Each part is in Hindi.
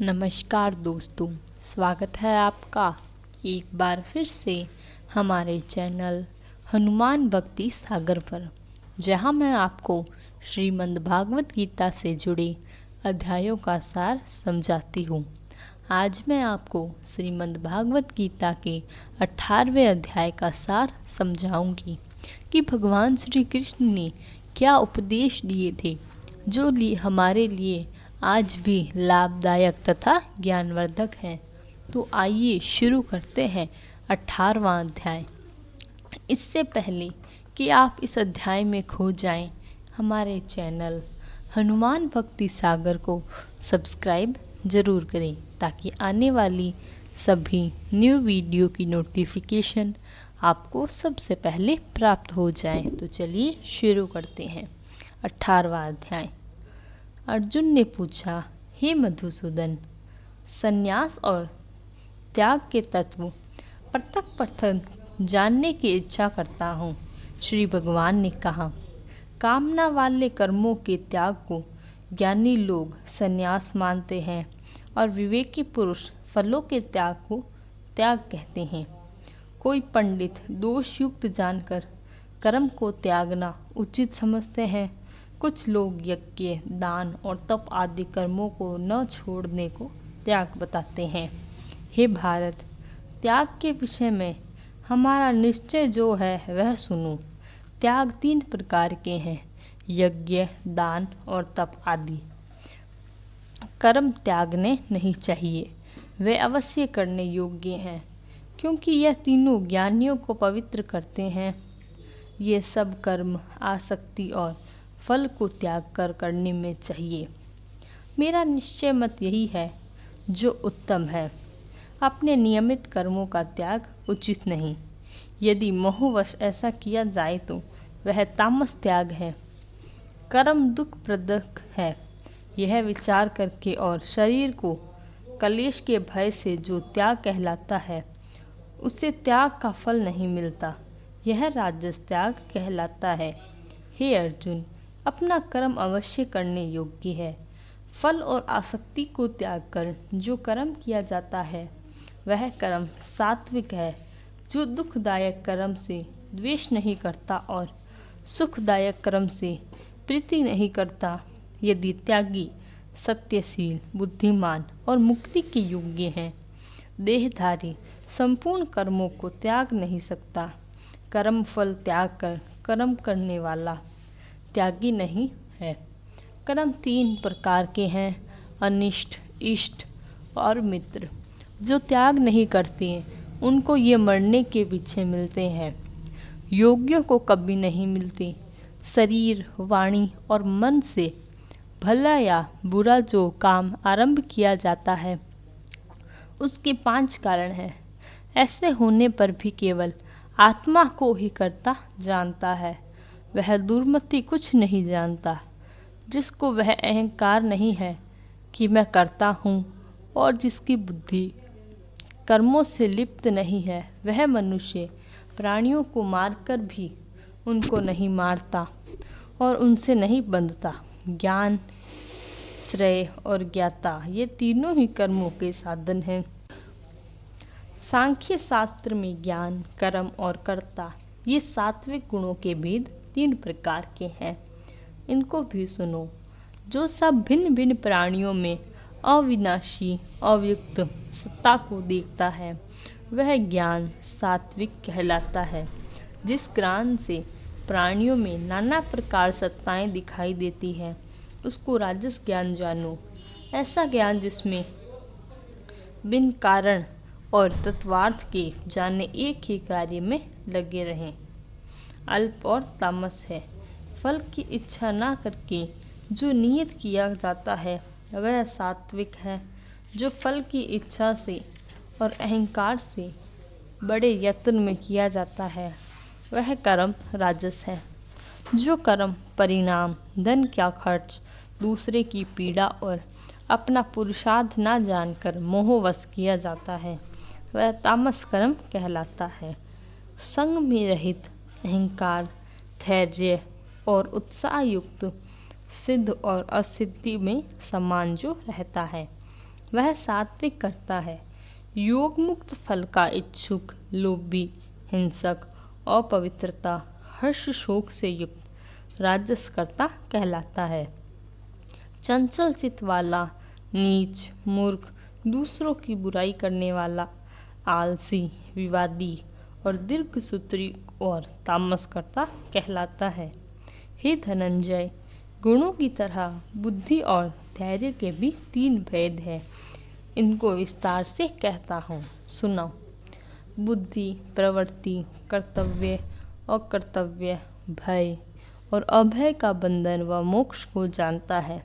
नमस्कार दोस्तों, स्वागत है आपका एक बार फिर से हमारे चैनल हनुमान भक्ति सागर पर, जहां मैं आपको श्रीमद् भागवत गीता से जुड़े अध्यायों का सार समझाती हूँ। आज मैं आपको श्रीमद् भागवत गीता के 18वें अध्याय का सार समझाऊंगी कि भगवान श्री कृष्ण ने क्या उपदेश दिए थे जो हमारे लिए आज भी लाभदायक तथा ज्ञानवर्धक है। तो आइए शुरू करते हैं 18वां अध्याय। इससे पहले कि आप इस अध्याय में खो जाएं, हमारे चैनल हनुमान भक्ति सागर को सब्सक्राइब ज़रूर करें ताकि आने वाली सभी न्यू वीडियो की नोटिफिकेशन आपको सबसे पहले प्राप्त हो जाए। तो चलिए शुरू करते हैं 18वां अध्याय। अर्जुन ने पूछा, हे मधुसूदन, संन्यास और त्याग के तत्व पृथक पृथक जानने की इच्छा करता हूँ। श्री भगवान ने कहा, कामना वाले कर्मों के त्याग को ज्ञानी लोग संन्यास मानते हैं और विवेकी पुरुष फलों के त्याग को त्याग कहते हैं। कोई पंडित दोष युक्त जानकर कर्म को त्यागना उचित समझते हैं। कुछ लोग यज्ञ, दान और तप आदि कर्मों को न छोड़ने को त्याग बताते हैं। हे भारत, त्याग के विषय में हमारा निश्चय जो है वह सुनो। त्याग 3 प्रकार के हैं, यज्ञ, दान और तप आदि। कर्म त्यागने नहीं चाहिए, वे अवश्य करने योग्य हैं, क्योंकि यह तीनों ज्ञानियों को पवित्र करते हैं। ये सब कर्म आसक्ति और फल को त्याग कर करने में चाहिए। मेरा निश्चय मत यही है जो उत्तम है। अपने नियमित कर्मों का त्याग उचित नहीं। यदि मोहवश ऐसा किया जाए तो वह तामस त्याग है। कर्म दुखप्रदक है, यह विचार करके और शरीर को कलेश के भय से जो त्याग कहलाता है, उसे त्याग का फल नहीं मिलता। यह राजस त्याग कहलाता है। हे अर्जुन, अपना कर्म अवश्य करने योग्य है। फल और आसक्ति को त्याग कर जो कर्म किया जाता है वह कर्म सात्विक है, जो दुखदायक कर्म से द्वेष नहीं करता और सुखदायक कर्म से प्रीति नहीं करता। यदि त्यागी सत्यशील, बुद्धिमान और मुक्ति के योग्य हैं, देहधारी संपूर्ण कर्मों को त्याग नहीं सकता। कर्म फल त्याग कर कर्म करने वाला त्यागी नहीं है। कर्म 3 प्रकार के हैं, अनिष्ट, इष्ट और मित्र। जो त्याग नहीं करते उनको ये मरने के पीछे मिलते हैं। योग्यों को कभी नहीं मिलते। शरीर, वाणी और मन से भला या बुरा जो काम आरंभ किया जाता है उसके 5 कारण हैं। ऐसे होने पर भी केवल आत्मा को ही कर्ता जानता है। वह दुर्मति कुछ नहीं जानता। जिसको वह अहंकार नहीं है कि मैं करता हूँ और जिसकी बुद्धि कर्मों से लिप्त नहीं है, वह मनुष्य प्राणियों को मारकर भी उनको नहीं मारता और उनसे नहीं बंधता। ज्ञान, श्रेय और ज्ञाता ये तीनों ही कर्मों के साधन हैं। सांख्य शास्त्र में ज्ञान, कर्म और कर्ता ये सात्विक गुणों के भेद 3 प्रकार के हैं। इनको भी सुनो। जो सब भिन्न भिन्न प्राणियों में अविनाशी अव्यक्त सत्ता को देखता है वह ज्ञान सात्विक कहलाता है। जिस ज्ञान से प्राणियों में नाना प्रकार सत्ताएं दिखाई देती है उसको राजस ज्ञान जानो। ऐसा ज्ञान जिसमें बिन कारण और तत्वार्थ के जाने एक ही कार्य में लगे रहें, अल्प और तामस है। फल की इच्छा ना करके जो नियत किया जाता है वह सात्विक है। जो फल की इच्छा से और अहंकार से बड़े यत्न में किया जाता है वह कर्म राजस है। जो कर्म परिणाम, धन का खर्च, दूसरे की पीड़ा और अपना पुरुषार्थ ना जानकर मोहवश किया जाता है वह तामस कर्म कहलाता है। संग में रहित अहंकार, धैर्य और उत्साह युक्त सिद्ध और असिद्धि में समान जो रहता है वह सात्विक करता है। योग मुक्त फल का इच्छुक, लोभी, हिंसक, अपवित्रता, हर्ष शोक से युक्त राजस कर्ता कहलाता है। चंचल चित्त वाला, नीच, मूर्ख, दूसरों की बुराई करने वाला, आलसी, विवादी और दीर्घसूत्री और तामसकर्ता कहलाता है। हे धनंजय, गुणों की तरह बुद्धि और धैर्य के भी 3 भेद हैं। इनको विस्तार से कहता हूँ, सुनो। बुद्धि प्रवृत्ति, कर्तव्य, अकर्तव्य, भय और अभय का बंधन व मोक्ष को जानता है,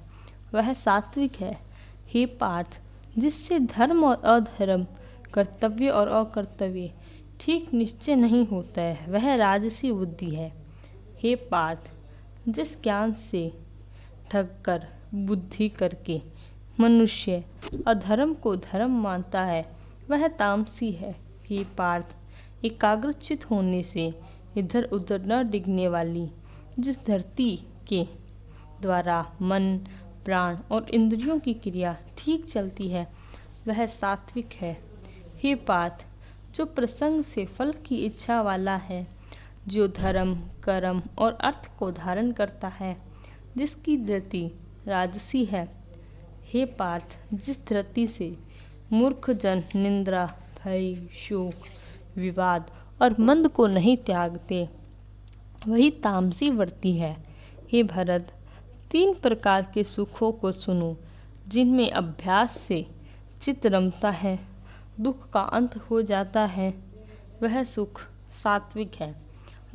वह सात्विक है। हे पार्थ, जिससे धर्म और अधर्म, कर्तव्य और अकर्तव्य ठीक निश्चय नहीं होता है, वह राजसी बुद्धि है। हे पार्थ, जिस ज्ञान से ठगकर बुद्धि करके मनुष्य अधर्म को धर्म मानता है, वह तामसी है। हे पार्थ, एकाग्रचित होने से इधर उधर न डिगने वाली जिस धरती के द्वारा मन, प्राण और इंद्रियों की क्रिया ठीक चलती है, वह सात्विक है। हे पार्थ, जो प्रसंग से फल की इच्छा वाला है, जो धर्म, कर्म और अर्थ को धारण करता है, जिसकी धृति राजसी है। हे पार्थ, जिस धृति से मूर्ख जन निंद्रा, भय, शोक, विवाद और मंद को नहीं त्यागते, वही तामसी वर्ती है। हे भरत, 3 प्रकार के सुखों को सुनो, जिनमें अभ्यास से चित्त रमता है, दुख का अंत हो जाता है, वह सुख सात्विक है।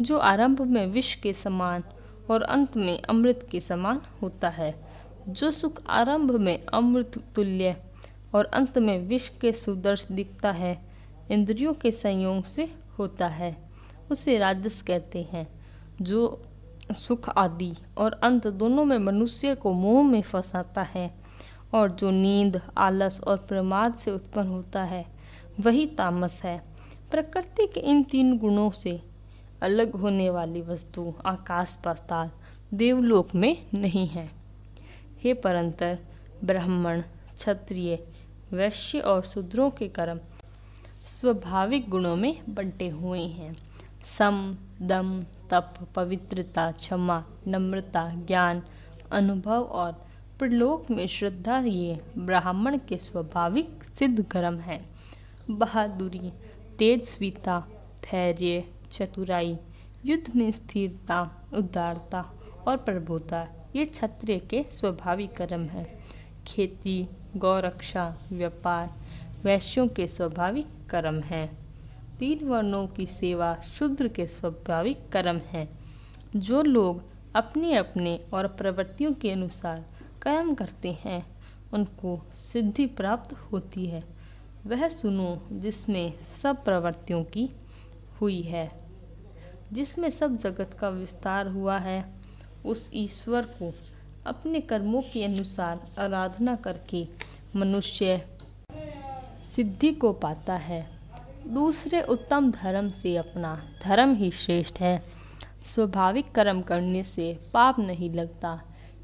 जो आरंभ में विष के समान और अंत में अमृत के समान होता है। जो सुख आरंभ में अमृत तुल्य और अंत में विष के सुदर्श दिखता है, इंद्रियों के संयोग से होता है, उसे राजस कहते हैं। जो सुख आदि और अंत दोनों में मनुष्य को मोह में फंसाता है और जो नींद, आलस और प्रमाद से उत्पन्न होता है, वही तामस है। प्रकृति के इन 3 गुणों से अलग होने वाली वस्तु आकाश, पाताल, देवलोक में नहीं है। हे परंतर, ब्राह्मण, क्षत्रिय, वैश्य और शूद्रों के कर्म स्वाभाविक गुणों में बंटे हुए हैं। सम, दम, तप, पवित्रता, क्षमा, नम्रता, ज्ञान, अनुभव और परलोक में श्रद्धा, ये ब्राह्मण के स्वाभाविक सिद्ध कर्म हैं। बहादुरी, तेजस्विता, धैर्य, चतुराई, युद्ध में स्थिरता, उदारता और प्रभुता, ये क्षत्रिय के स्वाभाविक कर्म हैं। खेती, गौरक्षा, व्यापार वैश्यों के स्वाभाविक कर्म हैं। 3 वर्णों की सेवा शूद्र के स्वाभाविक कर्म हैं। जो लोग अपने अपने और प्रवृत्तियों के अनुसार कर्म करते हैं, उनको सिद्धि प्राप्त होती है। वह सुनो जिसमें सब प्रवृत्तियों की हुई है, जिसमें सब जगत का विस्तार हुआ है। उस ईश्वर को अपने कर्मों के अनुसार आराधना करके मनुष्य सिद्धि को पाता है। दूसरे उत्तम धर्म से अपना धर्म ही श्रेष्ठ है। स्वाभाविक कर्म करने से पाप नहीं लगता।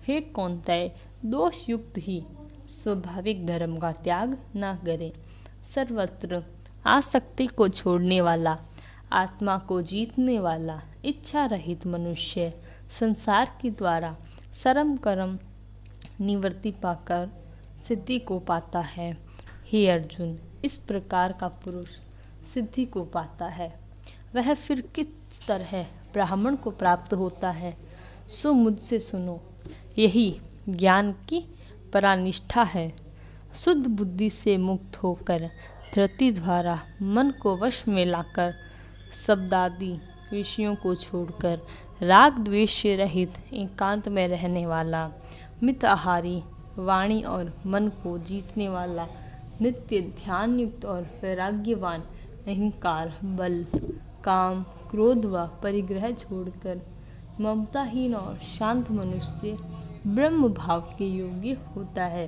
हे कौन्तेय, दोष युक्त ही स्वाभाविक धर्म का त्याग न करे। सर्वत्र आसक्ति को छोड़ने वाला, आत्मा को जीतने वाला, इच्छा रहित मनुष्य संसार के द्वारा सर्व कर्म निवृत्ति पाकर सिद्धि को पाता है। हे अर्जुन, इस प्रकार का पुरुष सिद्धि को पाता है, वह फिर किस तरह ब्राह्मण को प्राप्त होता है, सो मुझसे सुनो। यही ज्ञान की परानिष्ठा है। शुद्ध बुद्धि से मुक्त होकर धृति द्वारा मन को वश में लाकर शब्दादि विषयों को छोड़कर राग द्वेष से रहित एकांत में रहने वाला, मिताहारी, वाणी और मन को जीतने वाला, नित्य ध्यान युक्त और वैराग्यवान, अहंकार, बल, काम, क्रोध व परिग्रह छोड़कर ममताहीन और शांत मनुष्य ब्रह्म भाव के योग्य होता है।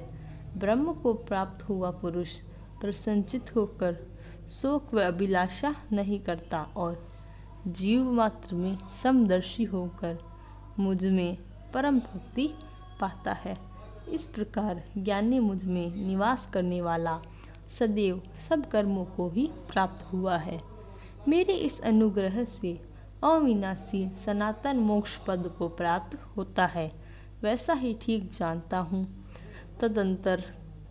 ब्रह्म को प्राप्त हुआ पुरुष प्रसन्नचित्त होकर शोक व अभिलाषा नहीं करता और जीव मात्र में समदर्शी होकर मुझ में परम भक्ति पाता है। इस प्रकार ज्ञानी मुझ में निवास करने वाला सदैव सब कर्मों को ही प्राप्त हुआ है। मेरे इस अनुग्रह से अविनाशी सनातन मोक्ष पद को प्राप्त होता है, वैसा ही ठीक जानता हूँ। तदंतर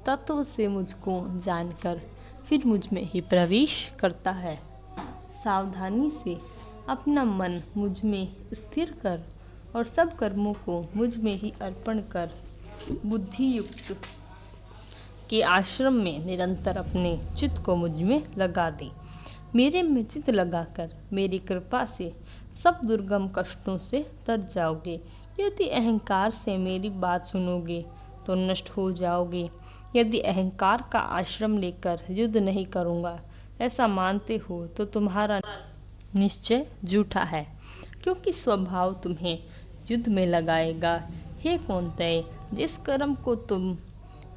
तत्व से मुझको जानकर फिर मुझ में ही प्रवेश करता है। सावधानी से अपना मन मुझ में स्थिर कर और सब कर्मों को मुझ में ही अर्पण कर बुद्धि युक्त के आश्रम में निरंतर अपने चित्त को मुझ में लगा दे। मेरे में चित्त लगाकर मेरी कृपा से सब दुर्गम कष्टों से तर जाओगे। यदि अहंकार से मेरी बात सुनोगे तो नष्ट हो जाओगे। यदि अहंकार का आश्रम लेकर युद्ध नहीं करूँगा ऐसा मानते हो तो तुम्हारा निश्चय झूठा है, क्योंकि स्वभाव तुम्हें युद्ध में लगाएगा। हे कौन्तेय, जिस कर्म को तुम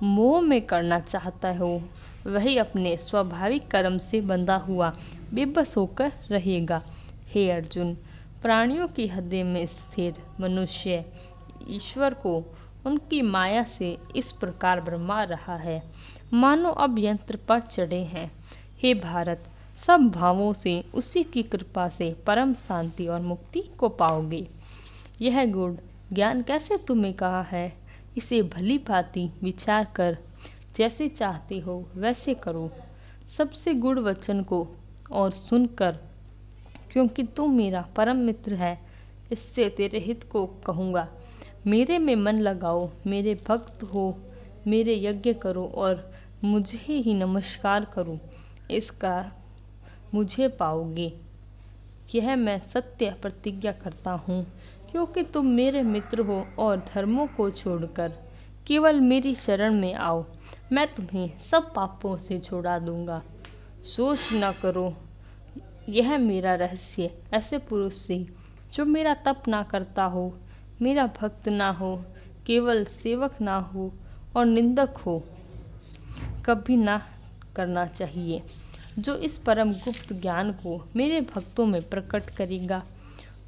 मोह में करना चाहता हो वही अपने स्वाभाविक कर्म से बंधा हुआ बेबस होकर रहेगा। हे अर्जुन, प्राणियों की हृदय में स्थिर मनुष्य ईश्वर को उनकी माया से इस प्रकार भरमा रहा है मानो अब यंत्र पर चढ़े हैं। हे भारत, सब भावों से उसी की कृपा से परम शांति और मुक्ति को पाओगे। यह गुण ज्ञान कैसे तुम्हें कहा है, इसे भली भांति विचार कर जैसे चाहते हो वैसे करो। सबसे गुण वचन को और सुनकर, क्योंकि तू मेरा परम मित्र है, इससे तेरे हित को कहूँगा। मेरे में मन लगाओ, मेरे भक्त हो, मेरे यज्ञ करो और मुझे ही नमस्कार करो, इसका मुझे पाओगे। यह मैं सत्य प्रतिज्ञा करता हूँ, क्योंकि तुम मेरे मित्र हो और धर्मों को छोड़कर केवल मेरी शरण में आओ, मैं तुम्हें सब पापों से छुड़ा दूंगा। सोच न करो, यह मेरा रहस्य ऐसे पुरुष से जो मेरा तप ना करता हो, मेरा भक्त ना हो, केवल सेवक ना हो और निंदक हो, कभी ना करना चाहिए। जो इस परम गुप्त ज्ञान को मेरे भक्तों में प्रकट करेगा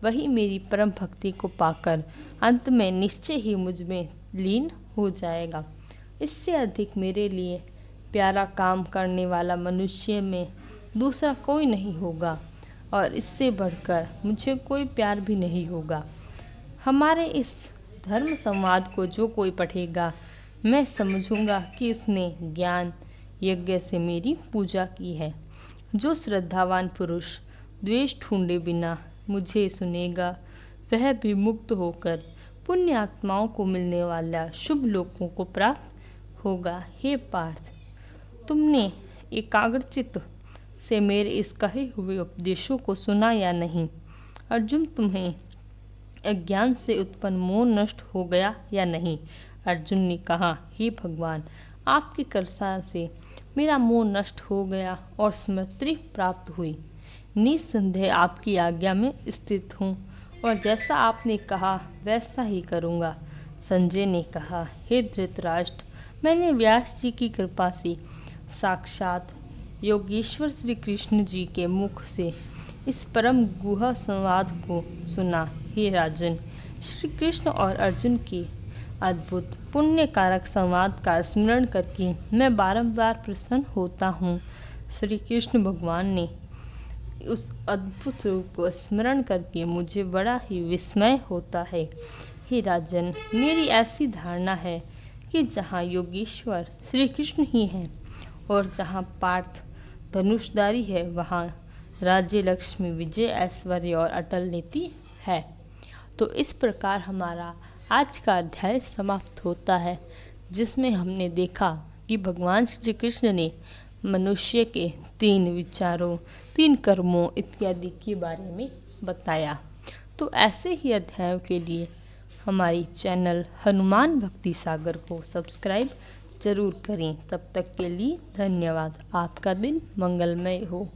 वही मेरी परम भक्ति को पाकर अंत में निश्चय ही मुझ में लीन हो जाएगा। इससे अधिक मेरे लिए प्यारा काम करने वाला मनुष्य में दूसरा कोई नहीं होगा और इससे बढ़कर मुझे कोई प्यार भी नहीं होगा। हमारे इस धर्म संवाद को जो कोई पढ़ेगा, मैं समझूंगा कि उसने ज्ञान यज्ञ से मेरी पूजा की है। जो श्रद्धावान पुरुष द्वेष ढूंढे बिना मुझे सुनेगा वह भी मुक्त होकर पुण्य आत्माओं को मिलने वाला शुभ लोकों को प्राप्त होगा। हे पार्थ, तुमने एकाग्रचित्त से मेरे इस कहे हुए उपदेशों को सुना या नहीं? अर्जुन, तुम्हें अज्ञान से उत्पन्न मोह नष्ट हो गया या नहीं? अर्जुन ने कहा, हे भगवान, आपकी कृपा से मेरा मोह नष्ट हो गया और स्मृति प्राप्त हुई। निस्संदेह आपकी आज्ञा में स्थित हूँ और जैसा आपने कहा वैसा ही करूँगा। संजय ने कहा, हे धृतराष्ट्र, मैंने व्यास जी की कृपा से साक्षात योगेश्वर श्री कृष्ण जी के मुख से इस परम गुहा संवाद को सुना। हे राजन, श्री कृष्ण और अर्जुन के अद्भुत पुण्य कारक संवाद का स्मरण करके मैं बारंबार प्रसन्न होता हूँ। श्री कृष्ण भगवान ने उस अद्भुत रूप को स्मरण करके मुझे बड़ा ही विस्मय होता है। हे राजन, मेरी ऐसी धारणा है कि जहाँ योगेश्वर श्री कृष्ण ही हैं और जहाँ पार्थ धनुषधारी है वहाँ राज्य लक्ष्मी विजय ऐश्वर्य और अटल नीति है। तो इस प्रकार हमारा आज का अध्याय समाप्त होता है, जिसमें हमने देखा कि भगवान श्री कृष्ण ने मनुष्य के 3 विचारों, 3 कर्मों इत्यादि के बारे में बताया। तो ऐसे ही अध्यायों के लिए हमारी चैनल हनुमान भक्ति सागर को सब्सक्राइब जरूर करें। तब तक के लिए धन्यवाद। आपका दिन मंगलमय हो।